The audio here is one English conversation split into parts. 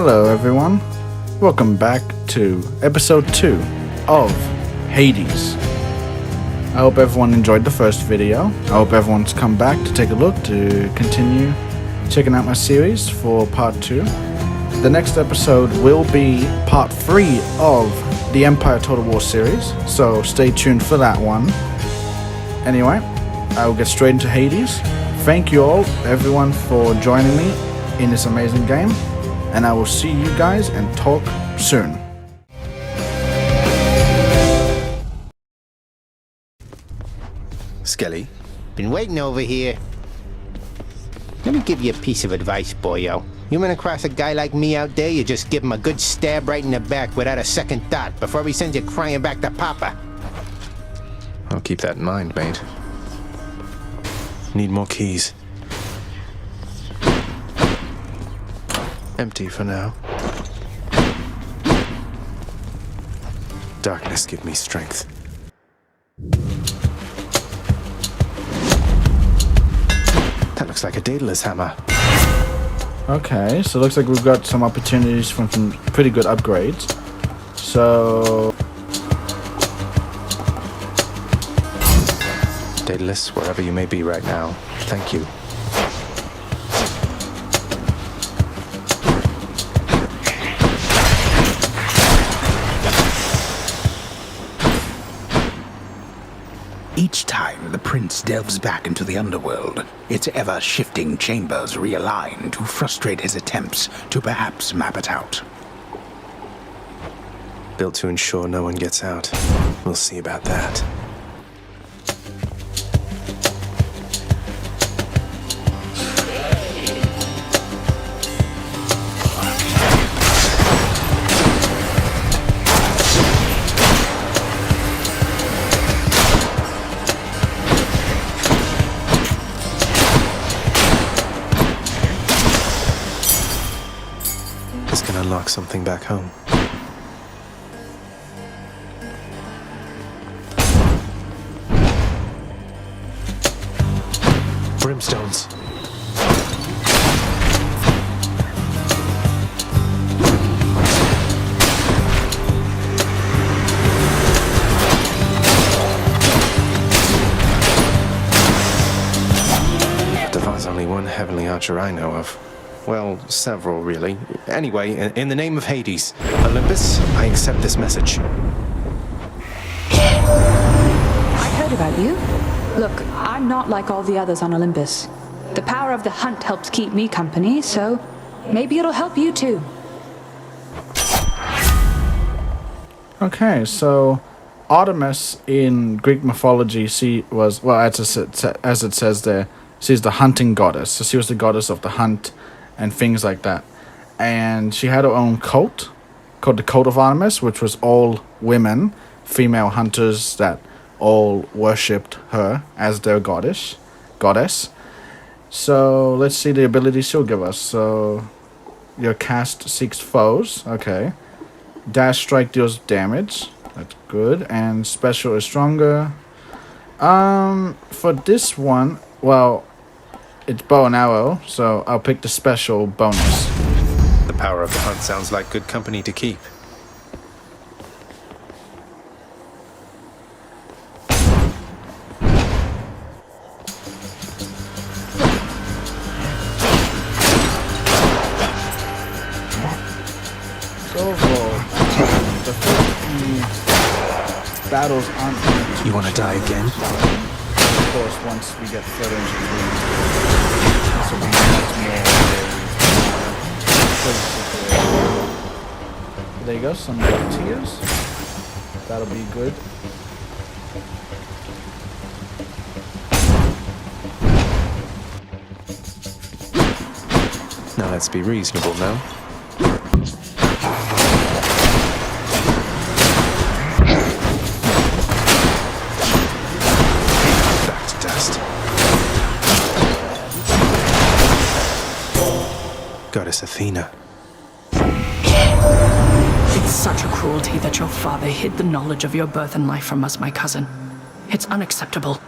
Hello everyone, welcome back to episode 2 of Hades. I hope everyone enjoyed the first video. I hope everyone's come back to take a look to continue checking out my series for part 2. The next episode will be part 3 of the Empire Total War series, so stay tuned for that one. Anyway, I will get straight into Hades. Thank you all, everyone, for joining me in this amazing game, and I will see you guys and talk soon. Skelly? Been waiting over here. Let me give you a piece of advice, boyo. You run across a guy like me out there, you just give him a good stab right in the back without a second thought before he sends you crying back to Papa. I'll keep that in mind, mate. Need more keys. Empty for now. Darkness give me strength. That looks like a Daedalus hammer. Okay, so it looks like we've got some opportunities from some pretty good upgrades. So... Daedalus, wherever you may be right now, thank you. Each time the prince delves back into the underworld, its ever-shifting chambers realign to frustrate his attempts to perhaps map it out. Built to ensure no one gets out. We'll see about that. Unlock something back home. Brimstones. Devi's only one heavenly archer I know of. Well, several, really. Anyway, in the name of Hades, Olympus, I accept this message. I heard about you. Look, I'm not like all the others on Olympus. The power of the hunt helps keep me company, so maybe it'll help you too. Okay, so Artemis in Greek mythology, she was, well, as it says there, she's the hunting goddess. So she was the goddess of the hunt and things like that. And she had her own cult called the Cult of Artemis, which was all women, female hunters that all worshipped her as their goddess. So let's see the abilities she'll give us. So your cast seeks foes. Okay. Dash strike deals damage. That's good. And special is stronger. For this one, well, it's bow and arrow, so I'll pick the special bonus. The power of the hunt sounds like good company to keep. So the first few battles aren't... You want to die again? Of course, once we get further into the game, this will be much more. There you go, some good tears. That'll be good. Now let's be reasonable now. Goddess Athena. It's such a cruelty that your father hid the knowledge of your birth and life from us, my cousin. It's unacceptable.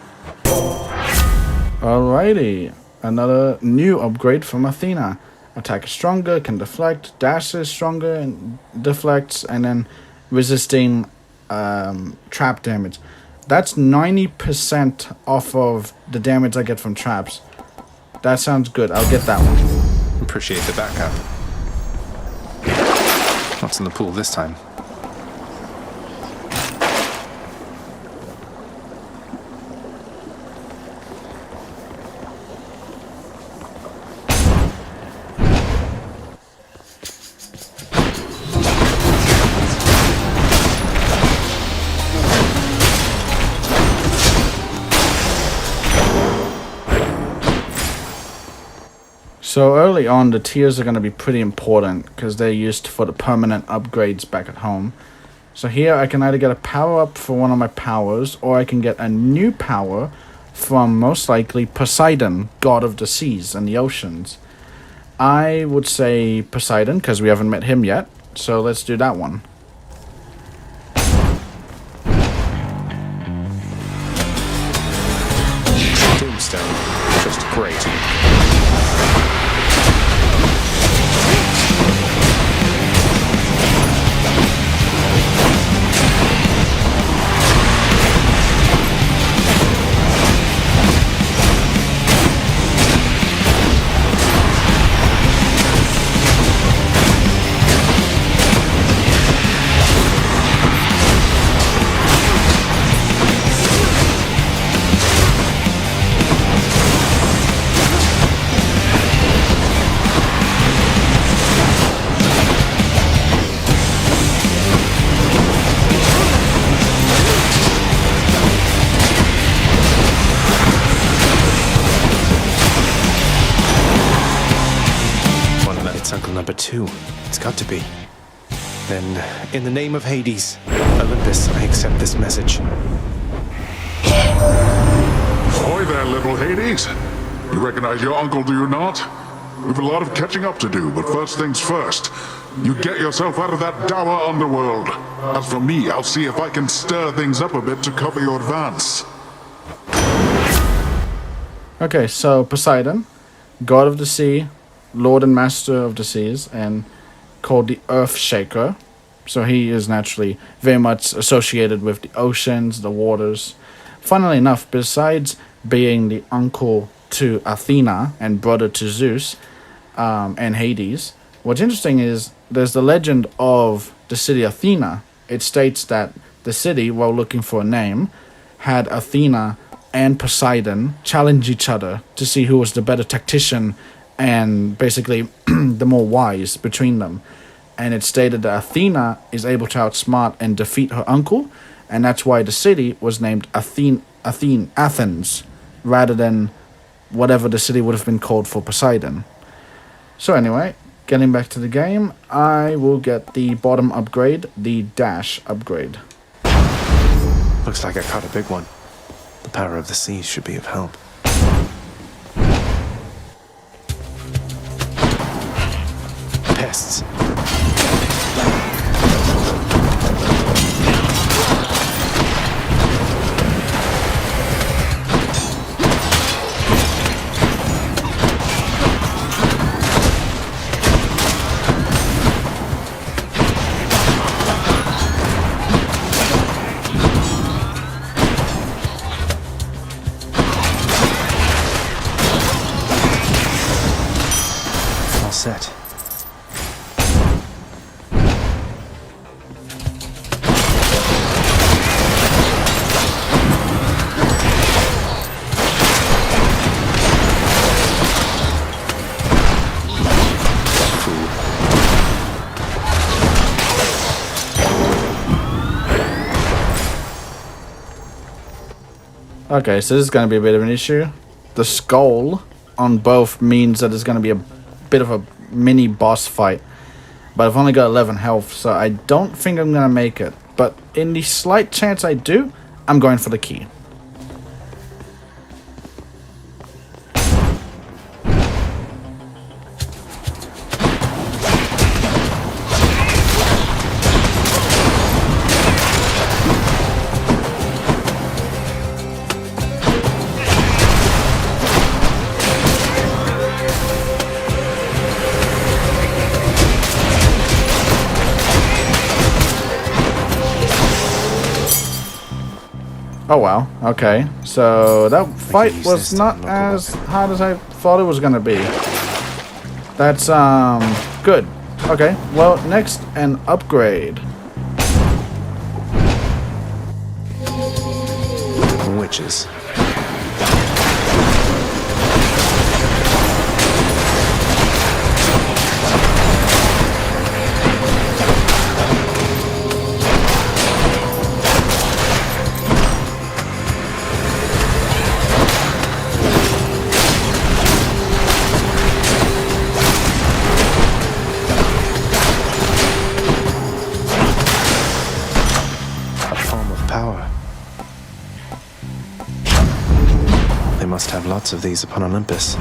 Alrighty, another new upgrade from Athena. Attack is stronger, can deflect. Dash is stronger and deflects. And then resisting trap damage. That's 90% off of the damage I get from traps. That sounds good. I'll get that one. Appreciate the backup. What's in the pool this time? So early on, the tiers are going to be pretty important because they're used for the permanent upgrades back at home. So here I can either get a power up for one of my powers, or I can get a new power from most likely Poseidon, god of the seas and the oceans. I would say Poseidon because we haven't met him yet. So let's do that one. Tombstone. Just great. Uncle number 2. It's got to be. Then, in the name of Hades, Olympus, I accept this message. Ahoy there, little Hades. You recognize your uncle, do you not? We've a lot of catching up to do, but first things first. You get yourself out of that dour underworld. As for me, I'll see if I can stir things up a bit to cover your advance. Okay, so Poseidon, god of the sea, Lord and Master of the Seas, and called the Earth Shaker. So he is naturally very much associated with the oceans, the waters. Funnily enough, besides being the uncle to Athena and brother to Zeus and Hades, what's interesting is there's the legend of the city Athena. It states that the city, while looking for a name, had Athena and Poseidon challenge each other to see who was the better tactician and basically the more wise between them. And it stated that Athena is able to outsmart and defeat her uncle, and that's why the city was named Athens, rather than whatever the city would have been called for Poseidon. So anyway, getting back to the game, I will get the bottom upgrade, the dash upgrade. Looks like I caught a big one. The power of the seas should be of help. Pests. All set. Okay, so this is going to be a bit of an issue. The skull on both means that it's going to be a bit of a mini boss fight. But I've only got 11 health, so I don't think I'm going to make it. But in the slight chance I do, I'm going for the key. Oh wow, okay. So that fight use was this to not unlock a as hard as I thought it was gonna be. That's good. Okay, well next an upgrade. Witches. A form of power. They must have lots of these upon Olympus.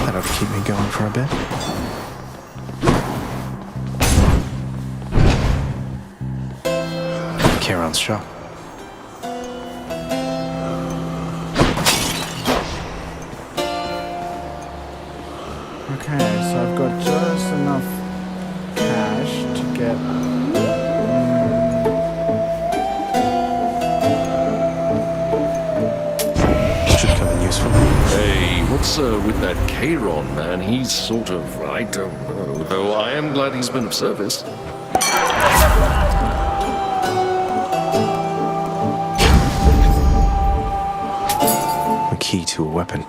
That'll keep me going for a bit. Charon's shop. Okay, so I've got just enough cash to get. Should come in useful. Hey, what's with that Charon man? He's sort of, I don't know, though I am glad he's been of service. A key to a weapon.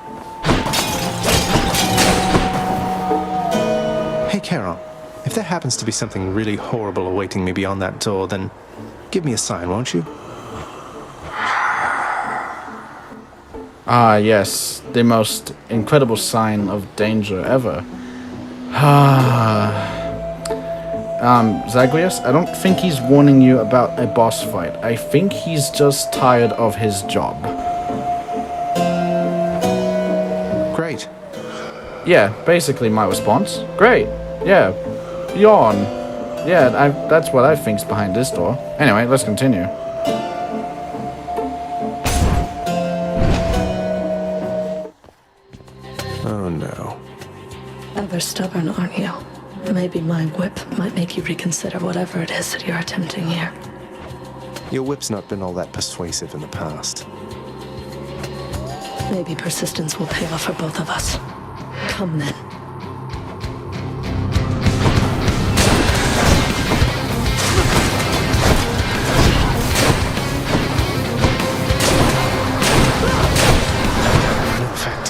Hey, Charon. If there happens to be something really horrible awaiting me beyond that door, then give me a sign, won't you? Ah, yes, the most incredible sign of danger ever. Zagreus, I don't think he's warning you about a boss fight. I think he's just tired of his job. Great. Yeah, basically my response. Great. Yeah. Yawn. Yeah, that's what I think's behind this door. Anyway, let's continue. Oh no. Ever stubborn, aren't you? Maybe my whip might make you reconsider whatever it is that you're attempting here. Your whip's not been all that persuasive in the past. Maybe persistence will pay off for both of us. Come then. No effect.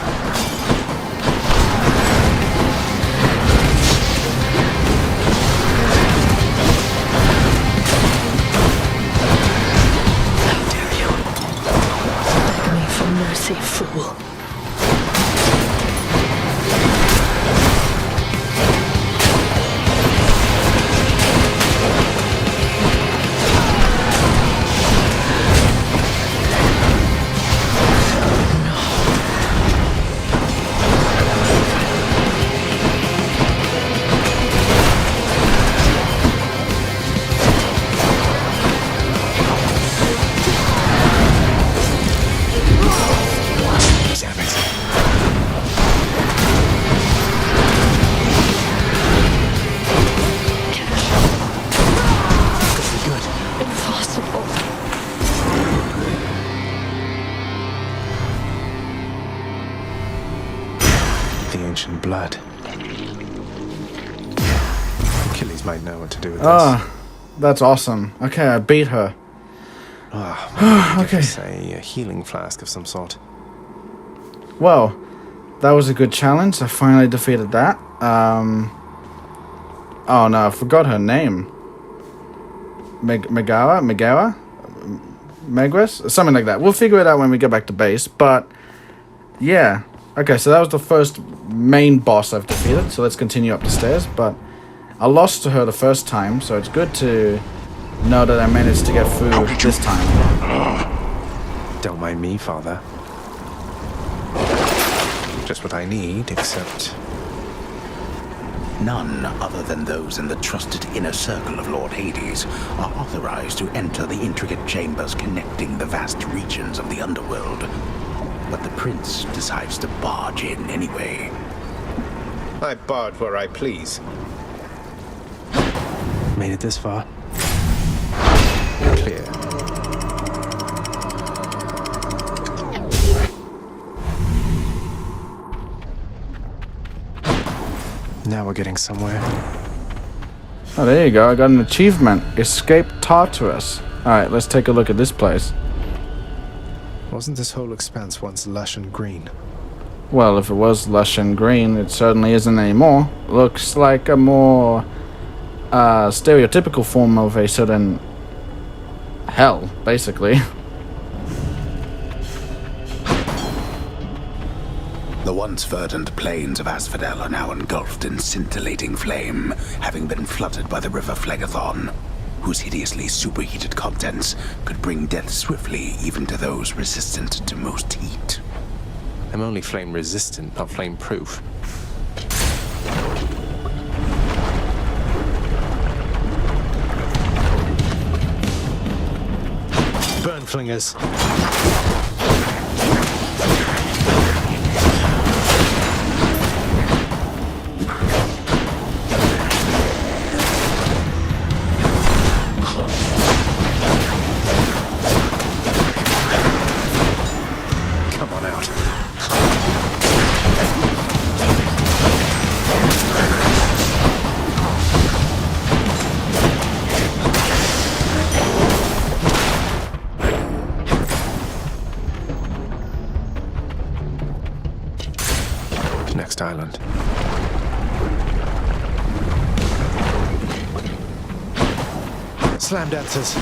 How dare you? Beg me for mercy, fool. Damn it. Impossible. The ancient blood. Achilles might know what to do with this. Ah, that's awesome. Okay, I beat her. Okay. Say a healing flask of some sort. Well, that was a good challenge. I finally defeated that. Oh no, I forgot her name. Megaera? Megris? Something like that. We'll figure it out when we get back to base, but yeah. Okay, so that was the first main boss I've defeated, so let's continue up the stairs, but I lost to her the first time, so it's good to know that I managed to get through this time. Don't mind me, Father. Just what I need, except... None other than those in the trusted inner circle of Lord Hades are authorized to enter the intricate chambers connecting the vast regions of the underworld. But the prince decides to barge in anyway. I barge where I please. Made it this far. Clear. Now we're getting somewhere. Oh, there you go. I got an achievement. Escape Tartarus. Alright, let's take a look at this place. Wasn't this whole expanse once lush and green? Well, if it was lush and green, it certainly isn't anymore. Looks like a more stereotypical form of a certain hell, basically. The once verdant plains of Asphodel are now engulfed in scintillating flame, having been flooded by the river Phlegethon, whose hideously superheated contents could bring death swiftly even to those resistant to most heat. I'm only flame resistant, not flame proof. Burn flingers. Come on out. Next island. Slam dancers.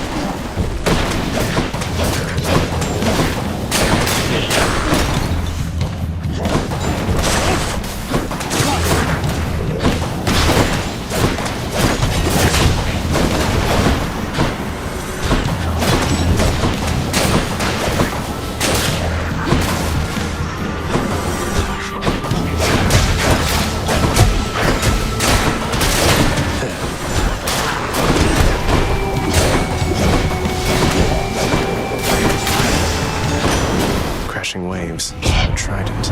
Crashing waves. Trident.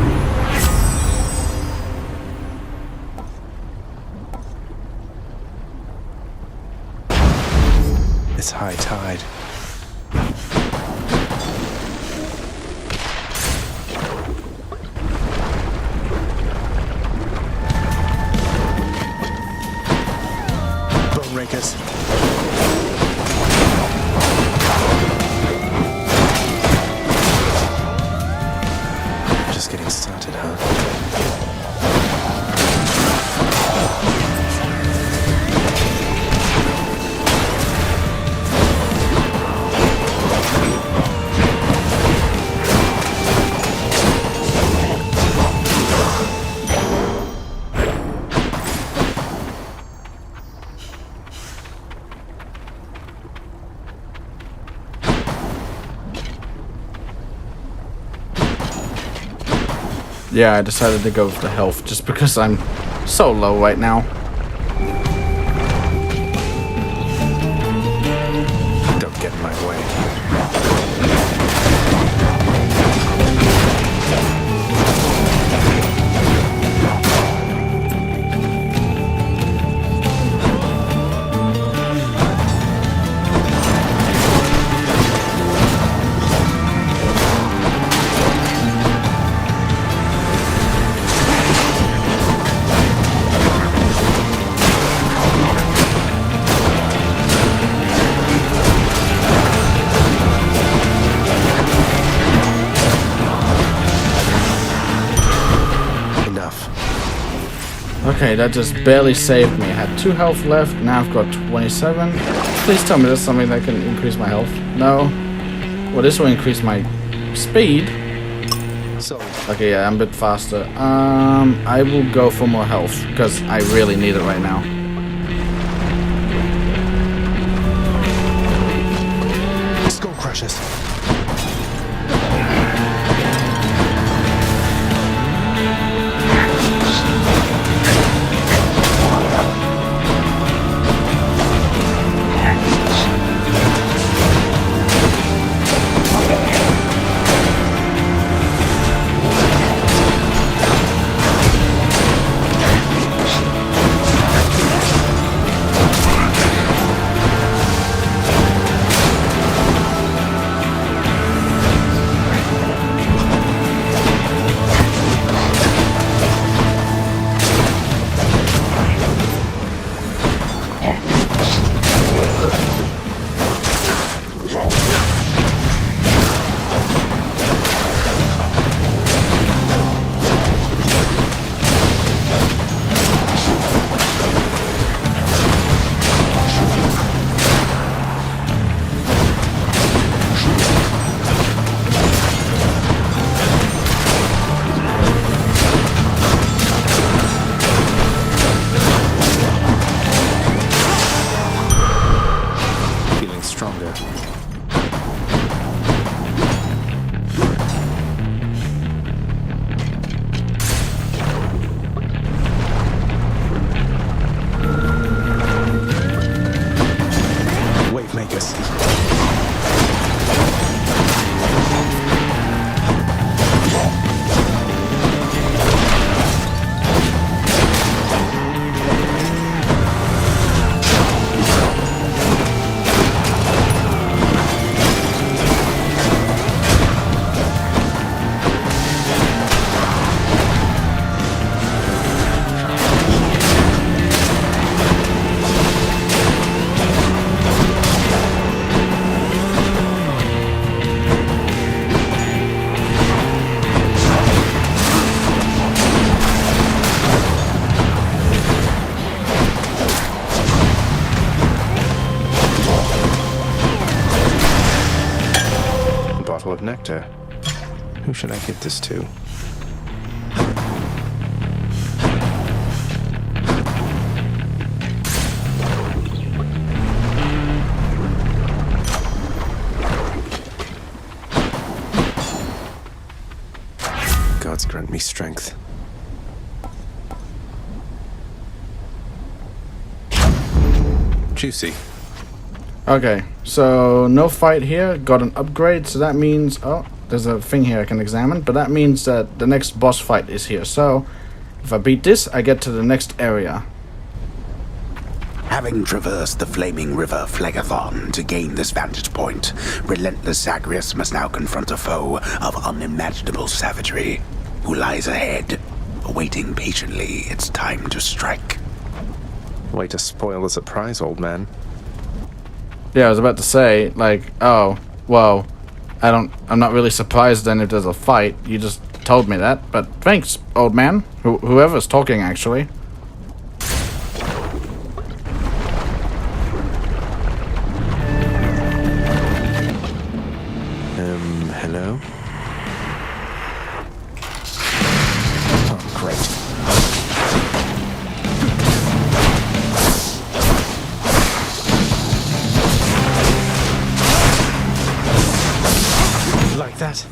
It's high tide. Bone rakers. Just getting started, huh? Yeah, I decided to go with the health just because I'm so low right now. Don't get in my way. Okay, that just barely saved me. I had 2 health left, now I've got 27. Please tell me there's something that can increase my health. No. Well, this will increase my speed. So, Okay, yeah, I'm a bit faster. I will go for more health, because I really need it right now. precious. Of nectar. Who should I give this to? Gods grant me strength. Juicy. Okay, so no fight here, got an upgrade, so that means, oh, there's a thing here I can examine, but that means that the next boss fight is here, so if I beat this, I get to the next area. Having traversed the flaming river Phlegathon to gain this vantage point, relentless Zagreus must now confront a foe of unimaginable savagery, who lies ahead, awaiting patiently its time to strike. Way to spoil the surprise, old man. Yeah, I was about to say, like, oh, well, I'm not really surprised then if there's a fight. You just told me that, but thanks, old man. Whoever's talking, actually. Hello? Oh, great. Like that.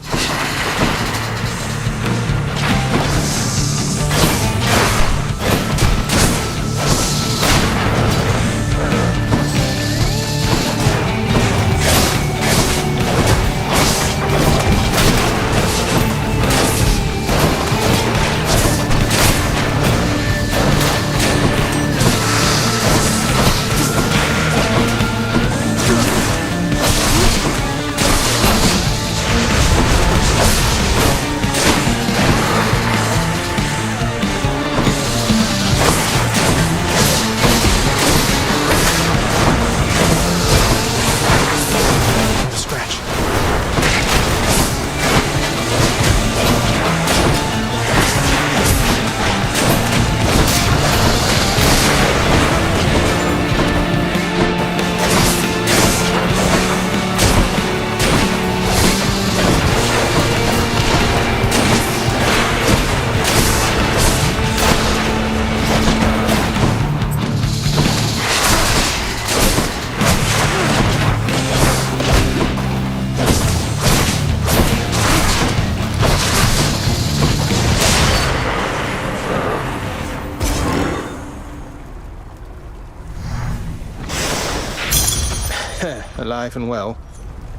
alive and well.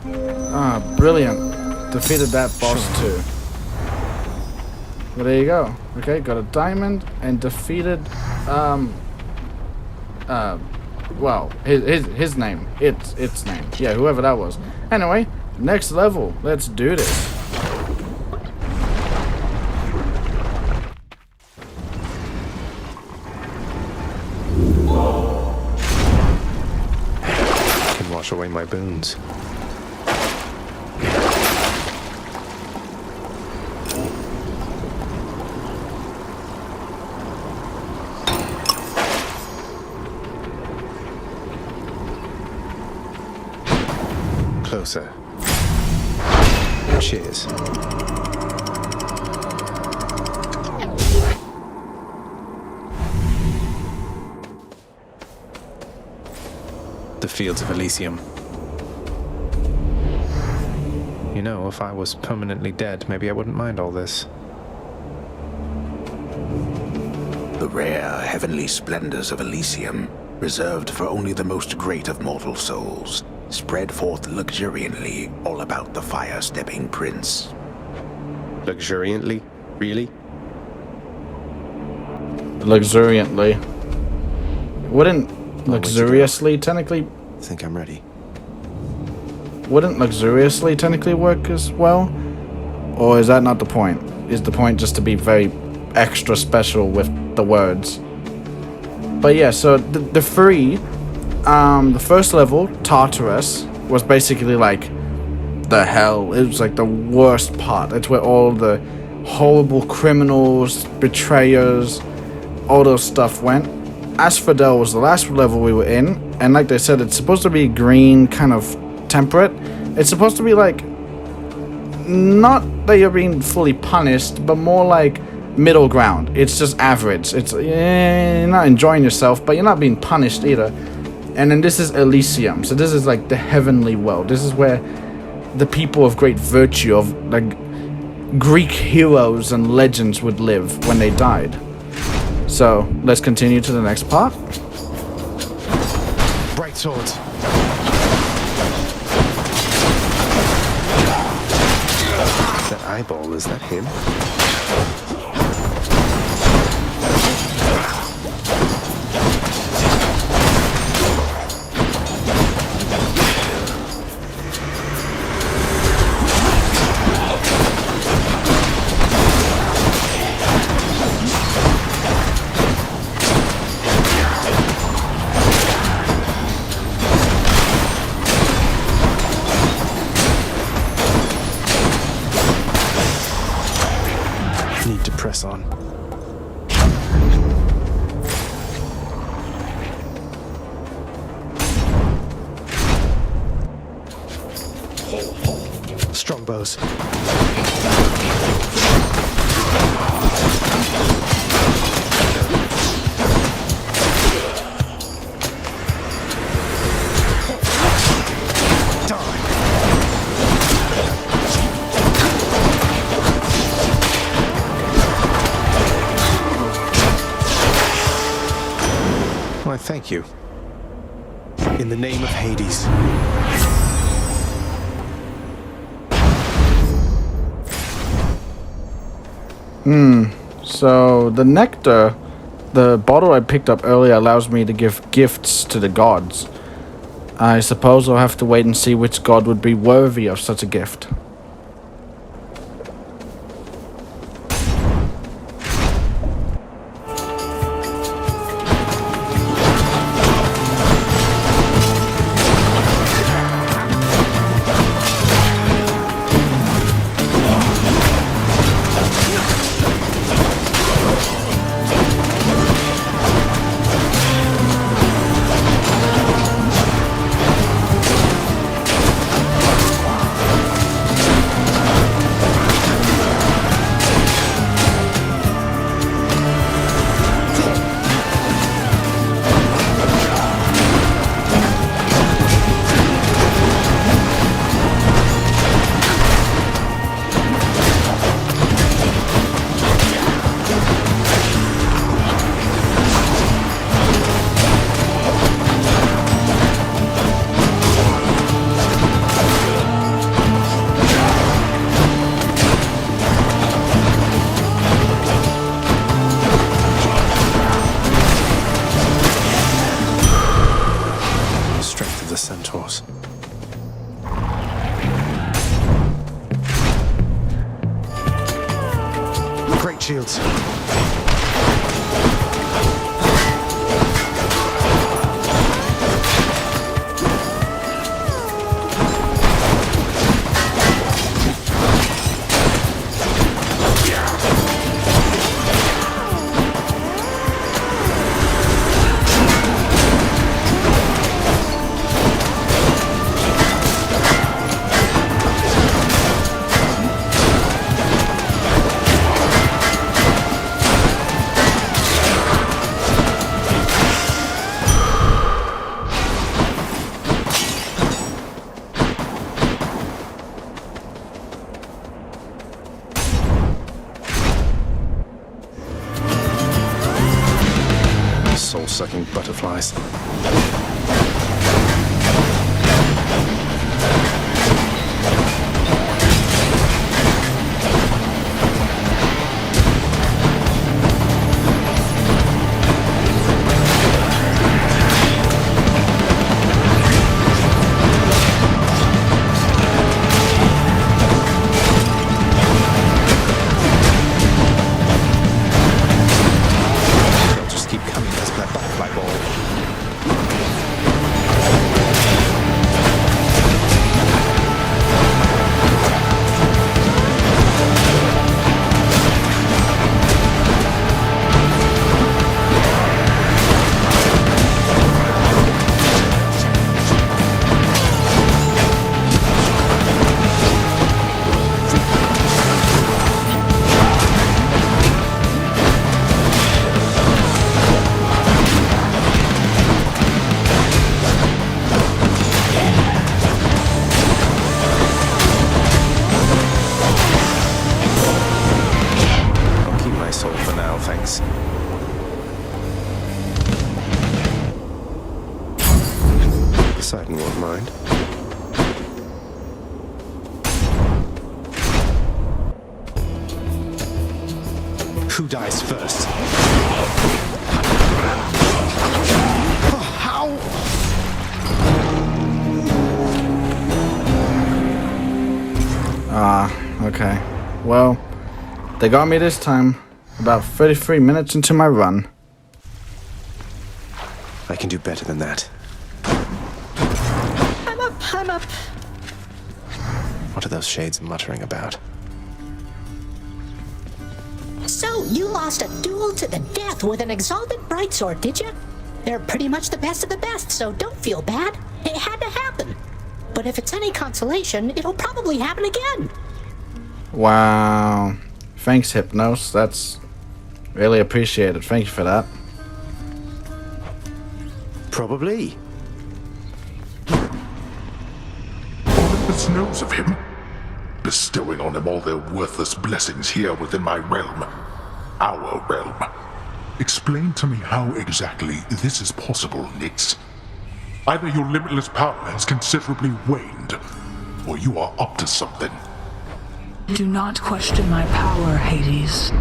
Ah, brilliant. Defeated that boss too. Well, there you go. Okay, got a diamond and defeated, well, his name. Its name. Yeah, whoever that was. Anyway, next level. Let's do this. Can wash away my boons. Closer. Cheers. The fields of Elysium. You know, if I was permanently dead, maybe I wouldn't mind all this. The rare heavenly splendors of Elysium, reserved for only the most great of mortal souls, spread forth luxuriantly all about the fire-stepping prince. Luxuriantly? Really? Luxuriantly. Wouldn't luxuriously technically... I think I'm ready. Wouldn't luxuriously technically work as well? Or is that not the point? Is the point just to be very extra special with the words? But yeah, so the three... the first level, Tartarus, was basically like the hell. It was like the worst part. It's where all the horrible criminals, betrayers, all those stuff went. Asphodel was the last level we were in, and like they said, it's supposed to be green, kind of temperate. It's supposed to be like, not that you're being fully punished, but more like middle ground. It's just average. It's you're not enjoying yourself, but you're not being punished either. And then this is Elysium. So this is like the heavenly world. This is where the people of great virtue, of like Greek heroes and legends, would live when they died. So let's continue to the next part. Bright swords. That eyeball, is that him? Need to press on. Strongbows. Why, thank you. In the name of Hades. So the nectar, the bottle I picked up earlier, allows me to give gifts to the gods. I suppose I'll have to wait and see which god would be worthy of such a gift. Soul-sucking butterflies. They'll just keep coming as that butterfly ball. I'll keep my soul for now, thanks. Poseidon won't mind. Who dies first? Oh, how? Okay. Well, they got me this time. About 33 minutes into my run. I can do better than that. I'm up. What are those shades muttering about? So, you lost a duel to the death with an exalted brightsword, did you? They're pretty much the best of the best, so don't feel bad. It had to happen. But if it's any consolation, it'll probably happen again. Wow. Thanks, Hypnos. That's really appreciated. Thank you for that. Probably. Olympus knows of him, bestowing on him all their worthless blessings here within my realm. Our realm. Explain to me how exactly this is possible, Nix. Either your limitless power has considerably waned, or you are up to something. Do not question my power, Hades.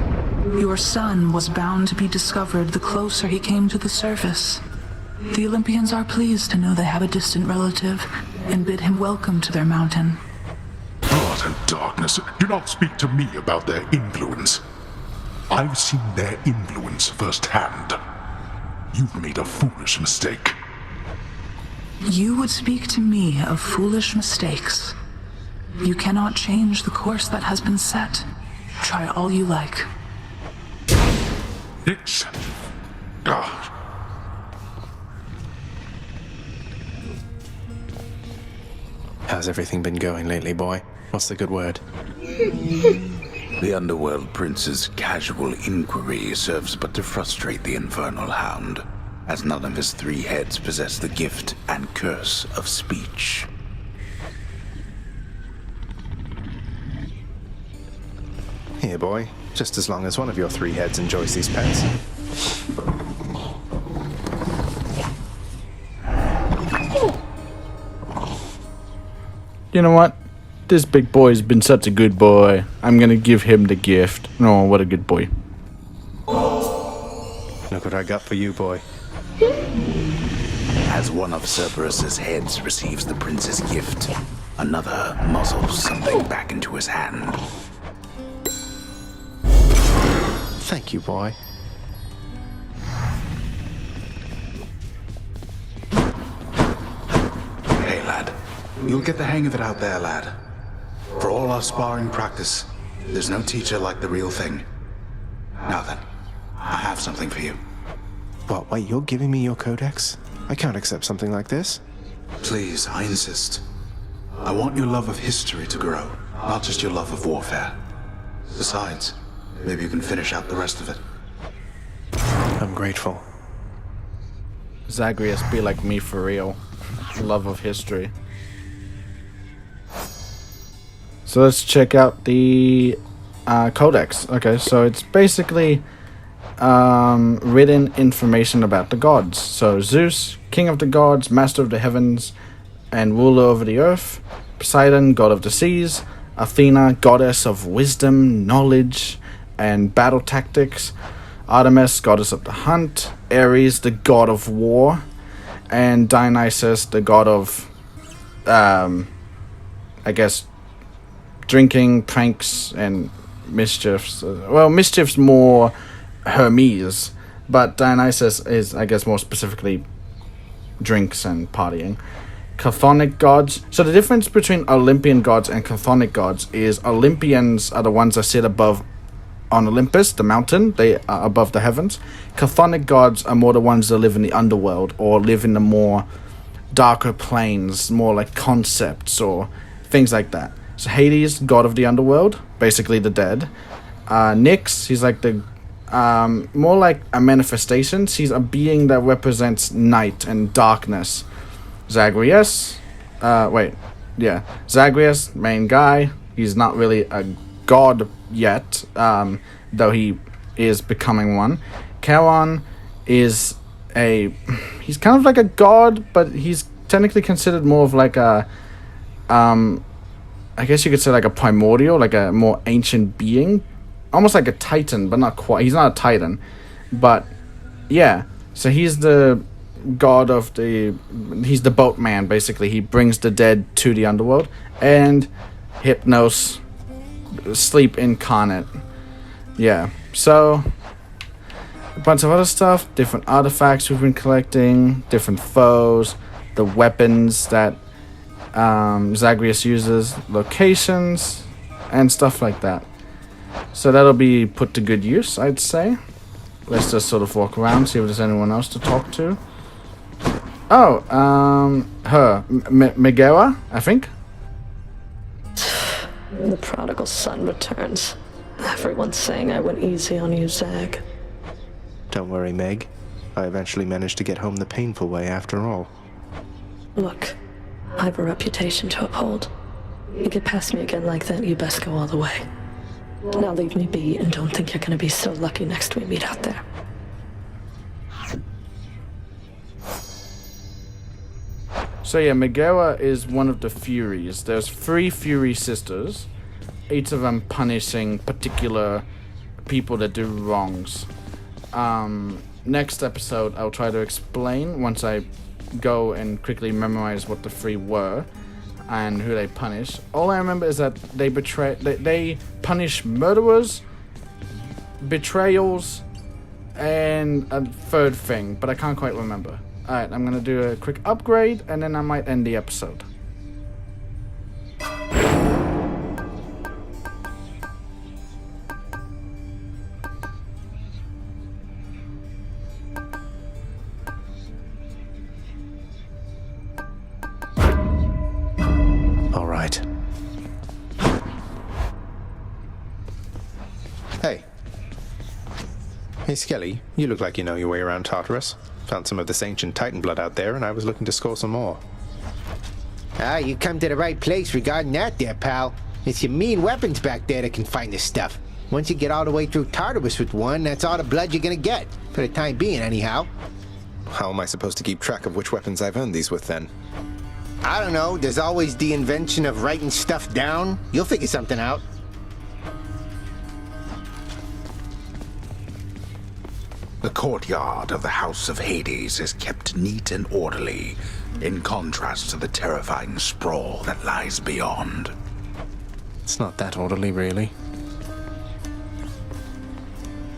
Your son was bound to be discovered the closer he came to the surface. The Olympians are pleased to know they have a distant relative and bid him welcome to their mountain. Blood and darkness, do not speak to me about their influence. I've seen their influence firsthand. You've made a foolish mistake. You would speak to me of foolish mistakes. You cannot change the course that has been set. Try all you like. Nix. Ah. How's everything been going lately, boy? What's the good word? The Underworld Prince's casual inquiry serves but to frustrate the Infernal Hound, as none of his three heads possess the gift and curse of speech. Here, boy. Just as long as one of your three heads enjoys these pets. You know what? This big boy's been such a good boy. I'm gonna give him the gift. Oh, what a good boy. Look what I got for you, boy. As one of Cerberus's heads receives the prince's gift, another muzzles something back into his hand. Thank you, boy. Hey, lad. You'll get the hang of it out there, lad. For all our sparring practice, there's no teacher like the real thing. Now then, I have something for you. What, wait, you're giving me your codex? I can't accept something like this. Please, I insist. I want your love of history to grow, not just your love of warfare. Besides, maybe you can finish out the rest of it. I'm grateful. Zagreus be like me for real. Love of history. So let's check out the codex. Okay, so it's basically written information about the gods. So Zeus, king of the gods, master of the heavens, and ruler over the earth. Poseidon, god of the seas. Athena, goddess of wisdom, knowledge, and battle tactics. Artemis, goddess of the hunt. Ares, the god of war. And Dionysus, the god of, I guess, drinking, pranks, and mischiefs. Well, mischief's more Hermes, but Dionysus is, I guess, more specifically drinks and partying. Chthonic gods. So the difference between Olympian gods and chthonic gods is Olympians are the ones that sit above on Olympus, the mountain. They are above the heavens. Chthonic gods are more the ones that live in the underworld or live in the more darker planes, more like concepts or things like that. So Hades, god of the underworld, basically the dead. Nyx, he's like the more like a manifestation. He's a being that represents night and darkness. Zagreus, Zagreus, main guy. He's not really a god yet, though he is becoming one. Charon is he's kind of like a god, but he's technically considered more of like a, I guess you could say like a primordial, like a more ancient being. Almost like a titan, but not quite. He's not a titan. But, yeah. So he's the god of he's the boatman, basically. He brings the dead to the underworld. And Hypnos, sleep incarnate. Yeah. So, a bunch of other stuff. Different artifacts we've been collecting. Different foes. The weapons that Zagreus uses. Locations. And stuff like that. So that'll be put to good use, I'd say. Let's just sort of walk around, see if there's anyone else to talk to. Oh, Megaera, I think. The prodigal son returns. Everyone's saying I went easy on you, Zag. Don't worry, Meg. I eventually managed to get home the painful way after all. Look, I have a reputation to uphold. You get past me again like that, you best go all the way. Now leave me be and don't think you're gonna be so lucky next we meet out there. So yeah, Megaera is one of the Furies. There's 3 Fury sisters, each of them punishing particular people that do wrongs. Next episode I'll try to explain once I go and quickly memorize what the 3 were and who they punish. All I remember is that they punish murderers, betrayals, and a third thing, but I can't quite remember. Alright, I'm gonna do a quick upgrade, and then I might end the episode. Hey, Skelly, you look like you know your way around Tartarus. Found some of this ancient Titan blood out there, and I was looking to score some more. Ah, you come to the right place regarding that there, pal. It's your mean weapons back there that can find this stuff. Once you get all the way through Tartarus with one, that's all the blood you're gonna get. For the time being, anyhow. How am I supposed to keep track of which weapons I've earned these with, then? I don't know. There's always the invention of writing stuff down. You'll figure something out. The courtyard of the House of Hades is kept neat and orderly, in contrast to the terrifying sprawl that lies beyond. It's not that orderly, really.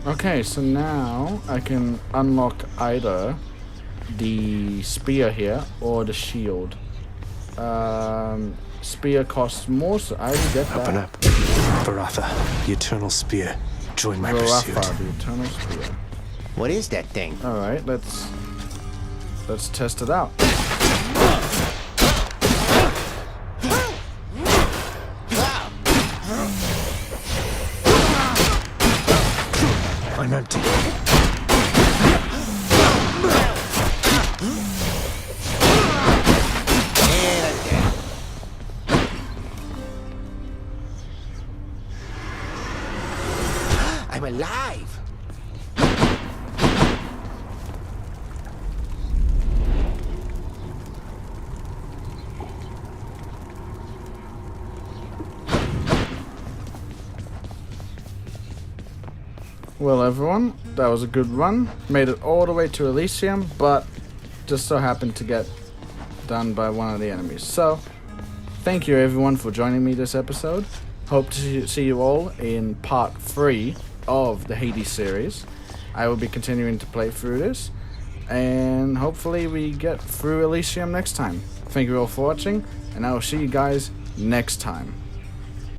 Okay, so now I can unlock either the spear here or the shield. Spear costs more, so I will get that. Open up. Varatha, the Eternal Spear. Join my pursuit. Varatha, the Eternal Spear. What is that thing? Alright, let's test it out. I'm empty. I'm alive! Well, everyone, that was a good run. Made it all the way to Elysium, but just so happened to get done by one of the enemies. So, thank you everyone for joining me this episode. Hope to see you all in part 3 of the Hades series. I will be continuing to play through this, and hopefully we get through Elysium next time. Thank you all for watching, and I will see you guys next time.